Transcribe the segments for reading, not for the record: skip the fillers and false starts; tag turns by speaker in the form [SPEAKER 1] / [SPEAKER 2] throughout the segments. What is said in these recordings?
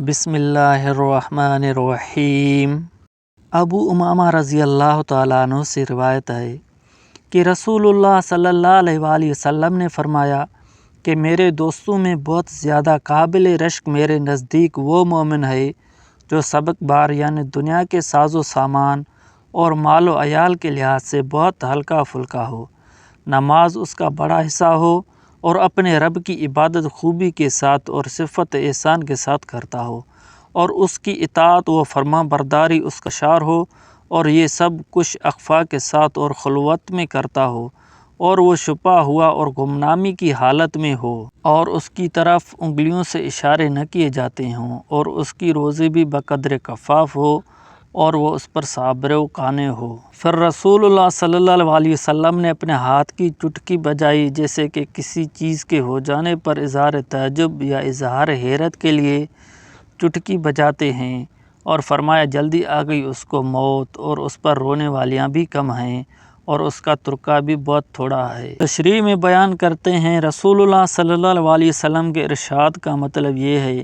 [SPEAKER 1] بسم اللہ الرحمن الرحیم۔ ابو امامہ رضی اللہ تعالیٰ عنہ سے روایت ہے کہ رسول اللہ صلی اللہ علیہ وآلہ وسلم نے فرمایا کہ میرے دوستوں میں بہت زیادہ قابل رشک میرے نزدیک وہ مومن ہے جو سبق بار یعنی دنیا کے ساز و سامان اور مال و عیال کے لحاظ سے بہت ہلکا پھلکا ہو، نماز اس کا بڑا حصہ ہو اور اپنے رب کی عبادت خوبی کے ساتھ اور صفت احسان کے ساتھ کرتا ہو، اور اس کی اطاعت و فرما برداری اس کا شعار ہو، اور یہ سب کچھ اخفا کے ساتھ اور خلوت میں کرتا ہو، اور وہ چھپا ہوا اور گمنامی کی حالت میں ہو، اور اس کی طرف انگلیوں سے اشارے نہ کیے جاتے ہوں، اور اس کی روزی بھی بقدر کفاف ہو، اور وہ اس پر صابر و قانع ہو۔ پھر رسول اللہ صلی اللہ علیہ وسلم نے اپنے ہاتھ کی چٹکی بجائی، جیسے کہ کسی چیز کے ہو جانے پر اظہار تعجب یا اظہار حیرت کے لیے چٹکی بجاتے ہیں، اور فرمایا جلدی آ گئی اس کو موت، اور اس پر رونے والیاں بھی کم ہیں، اور اس کا ترکہ بھی بہت تھوڑا ہے۔ تشریح میں بیان کرتے ہیں، رسول اللہ صلی اللہ علیہ وسلم کے ارشاد کا مطلب یہ ہے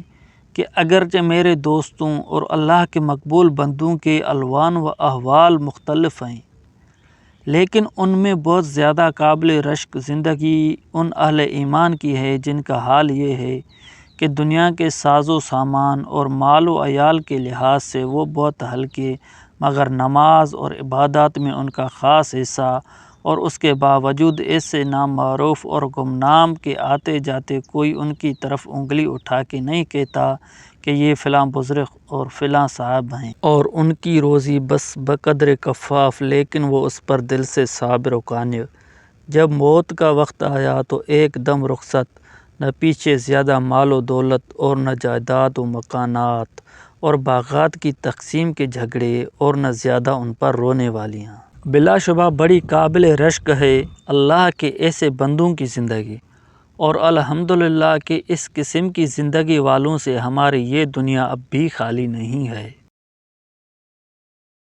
[SPEAKER 1] کہ اگرچہ میرے دوستوں اور اللہ کے مقبول بندوں کے الوان و احوال مختلف ہیں، لیکن ان میں بہت زیادہ قابل رشک زندگی ان اہل ایمان کی ہے جن کا حال یہ ہے کہ دنیا کے ساز و سامان اور مال و عیال کے لحاظ سے وہ بہت ہلکے، مگر نماز اور عبادات میں ان کا خاص حصہ، اور اس کے باوجود ایسے نامعروف اور گمنام کہ آتے جاتے کوئی ان کی طرف انگلی اٹھا کے نہیں کہتا کہ یہ فلاں بزرگ اور فلاں صاحب ہیں، اور ان کی روزی بس بقدر کفاف، لیکن وہ اس پر دل سے صابر و قانع۔ جب موت کا وقت آیا تو ایک دم رخصت، نہ پیچھے زیادہ مال و دولت، اور نہ جائیداد و مکانات اور باغات کی تقسیم کے جھگڑے، اور نہ زیادہ ان پر رونے والیاں۔ بلا شبہ بڑی قابل رشک ہے اللہ کے ایسے بندوں کی زندگی، اور الحمدللہ کہ اس قسم کی زندگی والوں سے ہماری یہ دنیا اب بھی خالی نہیں ہے۔